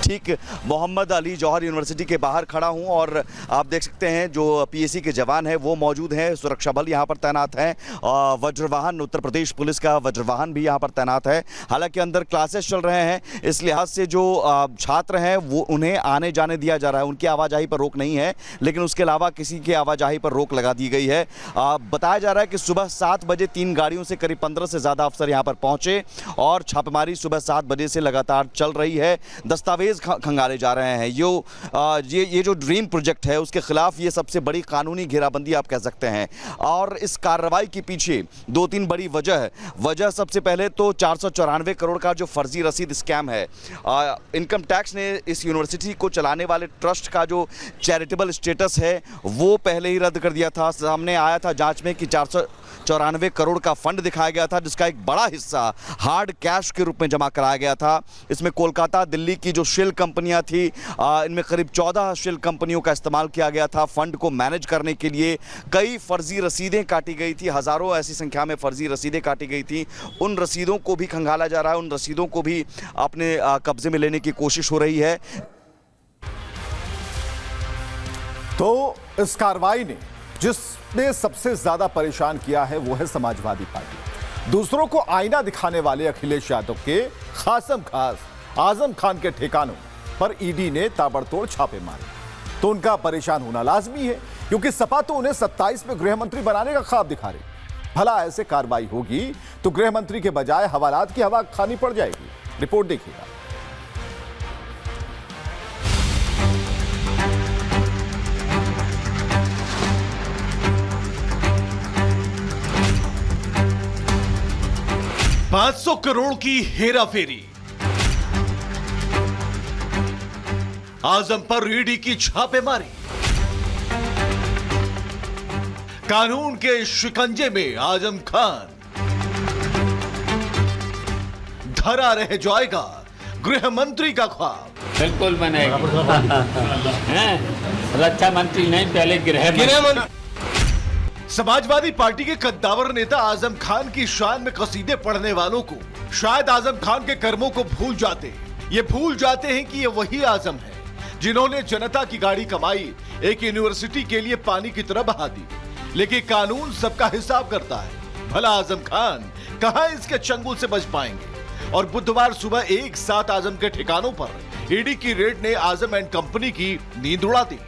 ठीक मोहम्मद अली जौहर यूनिवर्सिटी के बाहर खड़ा हूं और आप देख सकते हैं जो पीएसी के जवान हैं वो मौजूद हैं, सुरक्षा बल यहां पर तैनात हैं, वज्रवाहन उत्तर प्रदेश पुलिस का वज्रवाहन भी यहां पर तैनात है। हालांकि अंदर क्लासेस चल रहे हैं, इस लिहाज से जो छात्र हैं वो उन्हें आने जाने दिया जा रहा है, उनकी आवाजाही पर रोक नहीं है, लेकिन उसके अलावा किसी की आवाजाही पर रोक लगा दी गई है। बताया जा रहा है कि सुबह 7 बजे 3 गाड़ियों से करीब 15 से ज़्यादा अफसर यहाँ पर पहुँचे और छापेमारी सुबह 7 बजे से लगातार चल रही है। दस्तावेज खंगाले जा रहे हैं। ये जो ड्रीम प्रोजेक्ट है उसके खिलाफ ये सबसे बड़ी कानूनी घेराबंदी आप कह सकते हैं। और इस कार्रवाई के पीछे 2-3 बड़ी वजह सबसे पहले तो 494 करोड़ का जो फर्जी रसीद स्कैम है। इनकम टैक्स ने इस यूनिवर्सिटी को चलाने वाले ट्रस्ट का जो चैरिटेबल स्टेटस है वो पहले ही रद्द कर दिया था। सामने आया था जांच में कि 494 करोड़ का फंड दिखाया गया था, जिसका एक बड़ा हिस्सा हार्ड कैश के रूप में जमा कराया गया था। इसमें कोलकाता, दिल्ली की जो शेल कंपनियां थी, इनमें करीब 14 शेल कंपनियों का इस्तेमाल किया गया था फंड को मैनेज करने के लिए। कई फर्जी रसीदें काटी गई थी, हजारों ऐसी संख्या में फर्जी रसीदें काटी गई थी। उन रसीदों को भी खंगाला जा रहा है, उन रसीदों को भी अपने कब्जे में लेने की कोशिश हो रही है। तो इस कार्रवाई ने जिसने सबसे ज्यादा परेशान किया है वो है समाजवादी पार्टी। दूसरों को आईना दिखाने वाले अखिलेश यादव के खासम खास आजम खान के ठिकानों पर ईडी ने ताबड़तोड़ छापे मारे, तो उनका परेशान होना लाजमी है, क्योंकि सपा तो उन्हें 27 में गृह मंत्री बनाने का ख्वाब दिखा रही। भला ऐसे कार्रवाई होगी तो गृह मंत्री के बजाय हवालात की हवा खानी पड़ जाएगी। रिपोर्ट देखिएगा। $500 करोड़ की हेराफेरी, आजम पर ईडी की छापेमारी, कानून के शिकंजे में आजम खान, धरा रह जाएगा गृह मंत्री का ख्वाब। बिल्कुल बनेगा। रक्षा मंत्री नहीं, पहले गृह मंत्री। समाजवादी पार्टी के कद्दावर नेता आजम खान की शान में कसीदे पढ़ने वालों को शायद आजम खान के कर्मों को भूल जाते हैं कि ये वही आजम है जिन्होंने जनता की गाड़ी कमाई एक यूनिवर्सिटी के लिए पानी की तरह बहा दी। लेकिन कानून सबका हिसाब करता है। भला आजम खान कहां इसके चंगुल से बच पाएंगे? और बुधवार सुबह एक साथ आजम के ठिकानों पर ईडी की रेड ने आजम एंड कंपनी की नींद उड़ा दी।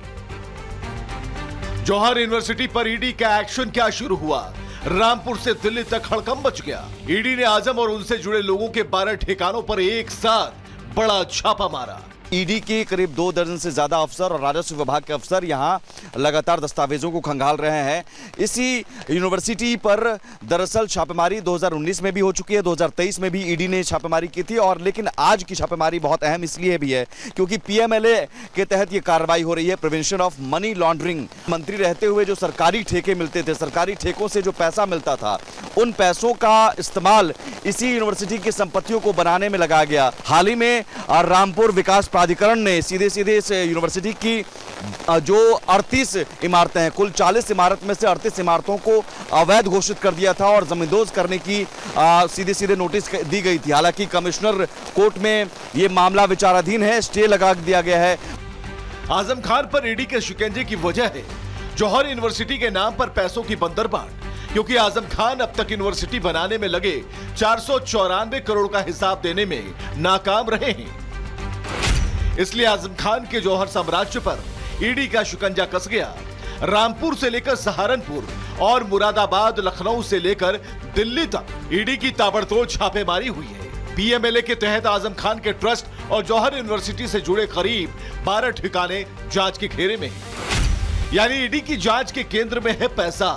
जौहर यूनिवर्सिटी पर ईडी का एक्शन क्या शुरू हुआ? रामपुर से दिल्ली तक हड़कंप मच गया। ईडी ने आजम और उनसे जुड़े लोगों के 12 ठिकानों पर एक साथ बड़ा छापा मारा। ईडी के करीब 2 दर्जन से ज्यादा अफसर और राजस्व विभाग के अफसर यहां लगातार दस्तावेजों को खंगाल रहे हैं। इसी यूनिवर्सिटी पर दरअसल छापेमारी 2019 में भी हो चुकी है, 2023 में भी ईडी ने छापेमारी की थी। और लेकिन आज की छापेमारी बहुत अहम इसलिए भी है क्योंकि पीएमएलए के तहत ये कार्रवाई हो रही है, प्रिवेंशन ऑफ मनी लॉन्ड्रिंग। मंत्री रहते हुए जो सरकारी ठेके मिलते थे, सरकारी ठेकों से जो पैसा मिलता था, उन पैसों का इस्तेमाल इसी यूनिवर्सिटी की संपत्तियों को बनाने में लगाया गया। हाल ही में रामपुर विकास प्राधिकरण ने सीधे इस यूनिवर्सिटी की जो 38 इमारतें हैं, कुल 40 इमारत में से 38 इमारतों को अवैध घोषित कर दिया था और जमींदोज करने की सीधे नोटिस दी गई थी। हालांकि कमिश्नर कोर्ट में यह मामला विचाराधीन है, स्टे लगा दिया गया है। आजम खान पर ईडी के शिकंजे की वजह है जौहर यूनिवर्सिटी के नाम पर पैसों की बंदरबाट, क्योंकि आजम खान अब तक यूनिवर्सिटी बनाने में लगे 494 करोड़ का हिसाब देने में नाकाम रहे हैं। इसलिए आजम खान के जौहर साम्राज्य पर ईडी का शिकंजा कस गया। रामपुर से लेकर सहारनपुर और मुरादाबाद, लखनऊ से लेकर दिल्ली तक ईडी की ताबड़तोड़ छापेमारी हुई है। पीएमएलए के तहत आजम खान के ट्रस्ट और जौहर यूनिवर्सिटी से जुड़े करीब 12 ठिकाने जांच के घेरे में हैं। यानी ईडी की जांच के केंद्र में है पैसा,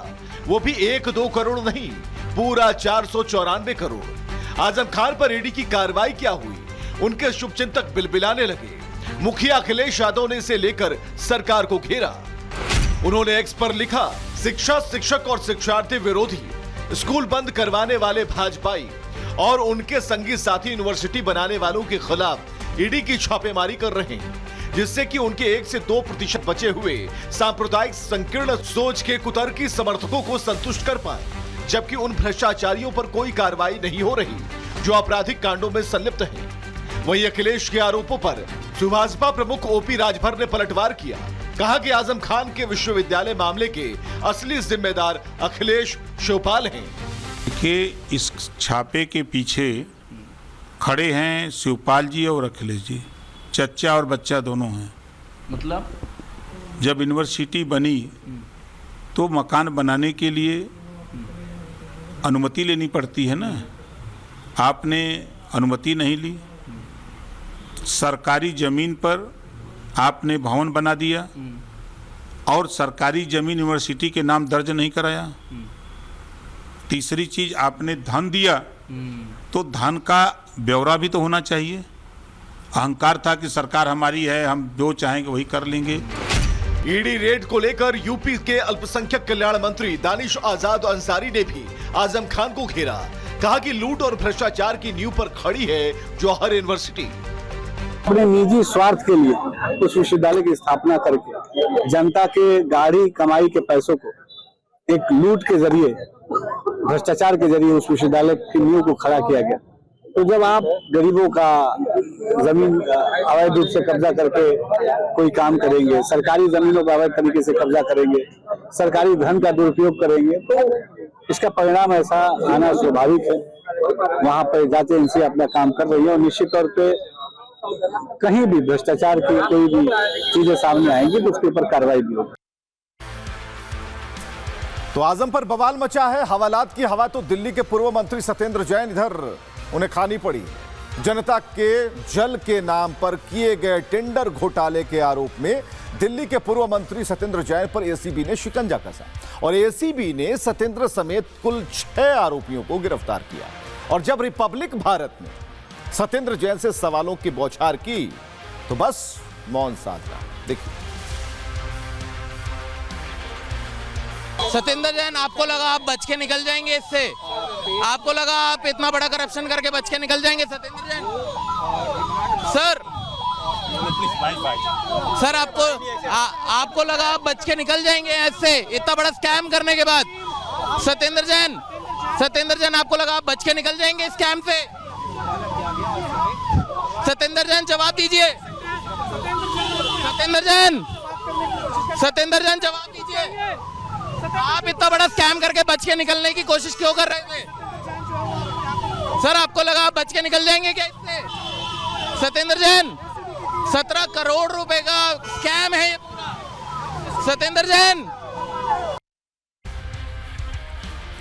वो भी 1-2 करोड़ नहीं, पूरा 494 करोड़। आजम खान पर ईडी की कार्रवाई क्या हुई? उनके शुभचिंतक बिलबिलाने लगे। मुखिया अखिलेश यादव ने इसे लेकर सरकार को घेरा। उन्होंने एक्स पर लिखा, शिक्षा, शिक्षक और शिक्षार्थी विरोधी, स्कूल बंद करवाने वाले भाजपाई और उनके संगी साथी यूनिवर्सिटी बनाने वालों के खिलाफ ईडी की छापेमारी कर रहे हैं, जिससे कि उनके 1 से 2% बचे हुए सांप्रदायिक संकीर्ण सोच के कुतर्की समर्थकों को संतुष्ट कर पाए, जबकि उन भ्रष्टाचारियों पर कोई कार्रवाई नहीं हो रही जो आपराधिक कांडों में संलिप्त हैं। वहीं अखिलेश के आरोपों पर सुभाषपा प्रमुख ओपी राजभर ने पलटवार किया। कहा कि आजम खान के विश्वविद्यालय मामले के असली जिम्मेदार अखिलेश शिवपाल हैं। कि इस छापे के पीछे खड़े हैं शिवपाल जी और अखिलेश जी, चच्चा और बच्चा दोनों हैं। मतलब जब यूनिवर्सिटी बनी तो मकान बनाने के लिए अनुमति लेनी पड़ती है ना, आपने अनुमति नहीं ली, सरकारी जमीन पर आपने भवन बना दिया और सरकारी जमीन यूनिवर्सिटी के नाम दर्ज नहीं कराया। तीसरी चीज, आपने धन दिया तो धन का ब्यौरा भी तो होना चाहिए। अहंकार था कि सरकार हमारी है, हम जो चाहेंगे वही कर लेंगे। ईडी रेड को लेकर यूपी के अल्पसंख्यक कल्याण मंत्री दानिश आजाद अंसारी ने भी आजम खान को घेरा। कहा कि लूट और भ्रष्टाचार की नींव पर खड़ी है जौहर यूनिवर्सिटी। अपने निजी स्वार्थ के लिए उस विश्वविद्यालय की स्थापना करके जनता के गाड़ी कमाई के पैसों को एक लूट के जरिए, भ्रष्टाचार के जरिए उस विश्वविद्यालय की नींव को खड़ा किया गया। तो जब आप गरीबों का जमीन अवैध रूप से कब्जा करके कोई काम करेंगे, सरकारी जमीनों का अवैध तरीके से कब्जा करेंगे, सरकारी धन का दुरुपयोग करेंगे, तो इसका परिणाम ऐसा आना स्वाभाविक है। वहाँ पर जांच एजेंसी अपना काम कर रही है और निश्चित तौर पे कहीं भी भ्रष्टाचार की कोई भी चीजें सामने आएंगी तो उसके ऊपर कार्रवाई भी होगी। तो आजम पर बवाल मचा है। हवालात की हवा तो दिल्ली के पूर्व मंत्री सत्येंद्र जैन, इधर उन्हें खानी पड़ी। जनता के जल के नाम पर किए गए टेंडर घोटाले के आरोप में दिल्ली के पूर्व मंत्री सत्येंद्र जैन पर एसीबी ने शिकंजा कसा और एसीबी ने सत्येंद्र समेत कुल 6 आरोपियों को गिरफ्तार किया। और जब रिपब्लिक भारत ने सत्येंद्र जैन से सवालों की बौछार की तो बस मौन साध रहा। देखिए, सत्येंद्र जैन, आपको लगा आप बच के निकल जाएंगे इससे? आपको लगा आप इतना बड़ा करप्शन करके बच के निकल जाएंगे सत्येंद्र जैन? सर आपको लगा आप बच के निकल जाएंगे ऐसे इतना बड़ा स्कैम करने के बाद? सत्येंद्र जैन आपको लगा आप बच के निकल जाएंगे स्कैम से? सत्येंद्र जैन जवाब दीजिए। सत्येंद्र जैन जवाब दीजिए। आप इतना बड़ा स्कैम करके बच के निकलने की कोशिश क्यों कर रहे थे? सर आपको लगा आप बच के निकल जाएंगे क्या इससे? सत्येंद्र जैन 17 करोड़ रुपए का स्कैम है ये पूरा। सत्येंद्र जैन।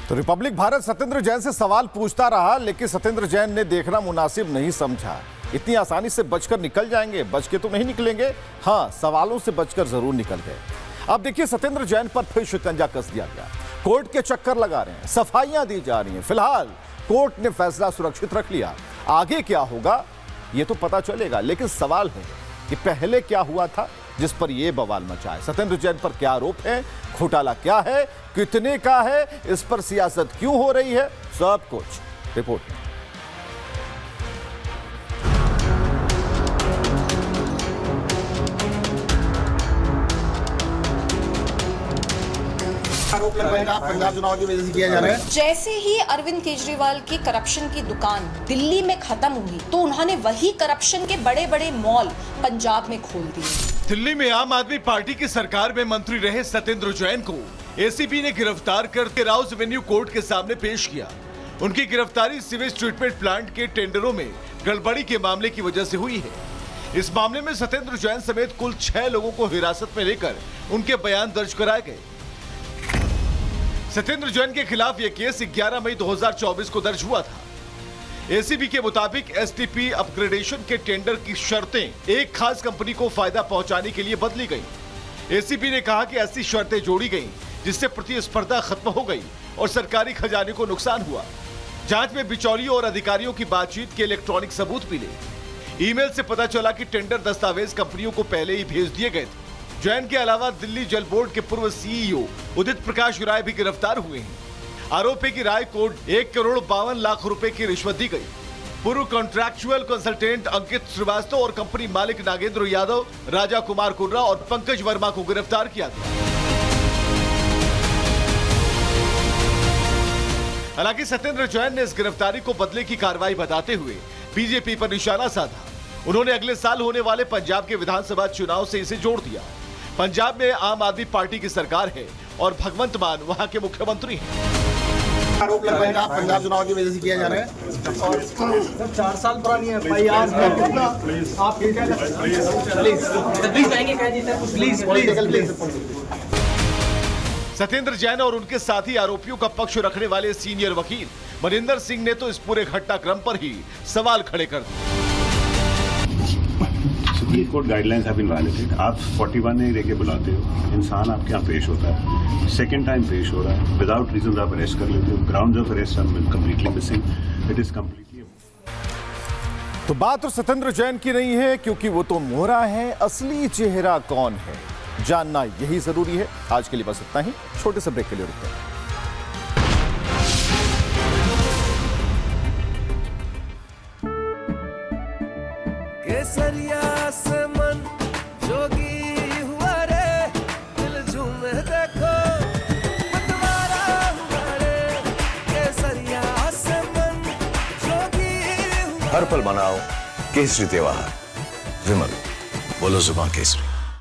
तो रिपब्लिक भारत सत्येंद्र जैन से सवाल पूछता रहा, लेकिन सत्येंद्र जैन ने देखना मुनासिब नहीं समझा। इतनी आसानी से बचकर निकल जाएंगे? बच के तो नहीं निकलेंगे। हाँ, सवालों से बचकर जरूर निकल गए। अब देखिए, सत्येंद्र जैन पर फिर शिकंजा कस दिया गया। कोर्ट के चक्कर लगा रहे हैं, सफाइयां दी जा रही हैं। फिलहाल कोर्ट ने फैसला सुरक्षित रख लिया। आगे क्या होगा ये तो पता चलेगा, लेकिन सवाल है कि पहले क्या हुआ था जिस पर यह बवाल मचा है। सत्येंद्र जैन पर क्या आरोप है, घोटाला क्या है, कितने का है, इस पर सियासत क्यों हो रही है, सब कुछ रिपोर्ट में। पंजाब चुनाव की वजह से किया जा रहा है। जैसे ही अरविंद केजरीवाल की करप्शन की दुकान दिल्ली में खत्म हुई तो उन्होंने वही करप्शन के बड़े बड़े मॉल पंजाब में खोल दिए। दिल्ली में आम आदमी पार्टी की सरकार में मंत्री रहे सत्येंद्र जैन को एसीबी ने गिरफ्तार करके राउज एवेन्यू कोर्ट के सामने पेश किया। उनकी गिरफ्तारी सीवेज ट्रीटमेंट प्लांट के टेंडरों में गड़बड़ी के मामले की वजह से हुई है। इस मामले में सत्येंद्र जैन समेत कुल 6 लोगों को हिरासत में लेकर उनके बयान दर्ज कराए गए। सत्येंद्र जैन के खिलाफ यह केस 11 मई 2024 को दर्ज हुआ था। एसीबी के मुताबिक एसटीपी अपग्रेडेशन के टेंडर की शर्तें एक खास कंपनी को फायदा पहुंचाने के लिए बदली गई। एसीबी ने कहा कि ऐसी शर्तें जोड़ी गईं जिससे प्रतिस्पर्धा खत्म हो गई और सरकारी खजाने को नुकसान हुआ। जांच में बिचौलियों और अधिकारियों की बातचीत के इलेक्ट्रॉनिक सबूत मिले। ईमेल से पता चला कि टेंडर दस्तावेज कंपनियों को पहले ही भेज दिए गए थे। जैन के अलावा दिल्ली जल बोर्ड के पूर्व सीईओ उदित प्रकाश राय भी गिरफ्तार हुए हैं। आरोप है कि राय को 1,52,00,000 रुपए की रिश्वत दी गई। पूर्व कॉन्ट्रैक्चुअल कंसल्टेंट अंकित श्रीवास्तव और कंपनी मालिक नागेंद्र यादव, राजा कुमार कुर्रा और पंकज वर्मा को गिरफ्तार किया गया। हालांकि सत्येंद्र जैन ने इस गिरफ्तारी को बदले की कार्रवाई बताते हुए बीजेपी पर निशाना साधा। उन्होंने अगले साल होने वाले पंजाब के विधानसभा चुनाव से इसे जोड़ दिया। पंजाब में आम आदमी पार्टी की सरकार है और भगवंत मान वहां के मुख्यमंत्री हैं। आरोप लग रहा है पंजाब चुनाव की वजह से किया जा रहा है। और 4 साल पुरानी है एफआईआर आप प्लीज। सत्येंद्र जैन और उनके साथी आरोपियों का पक्ष रखने वाले सीनियर वकील मनिंदर सिंह ने तो इस पूरे घटनाक्रम पर ही सवाल खड़े कर दिए। Supreme court guidelines have been violated. आप 41 नहीं लेके बुलाते हो, इंसान आपके यहाँ पेश होता है, सेकंड टाइम पेश हो रहा है, विदाउट रीजन आप अरेस्ट कर लेते हो, grounds of arrest are completely missing, it is completely. तो बात तो सत्येंद्र जैन की नहीं है, क्योंकि वो तो मोहरा है। असली चेहरा कौन है जानना यही जरूरी है। आज के लिए बस इतना ही। छोटे से ब्रेक के लिए रुकते हैं। केसरिया से मन जोगी हुआ रे, दिल झूमे देखो मतवारा हुआ रे। केसरिया से मन जोगी हुआ। हर पल मनाओ केसरी त्योहार। विमल, बोलो जुबान केसरी।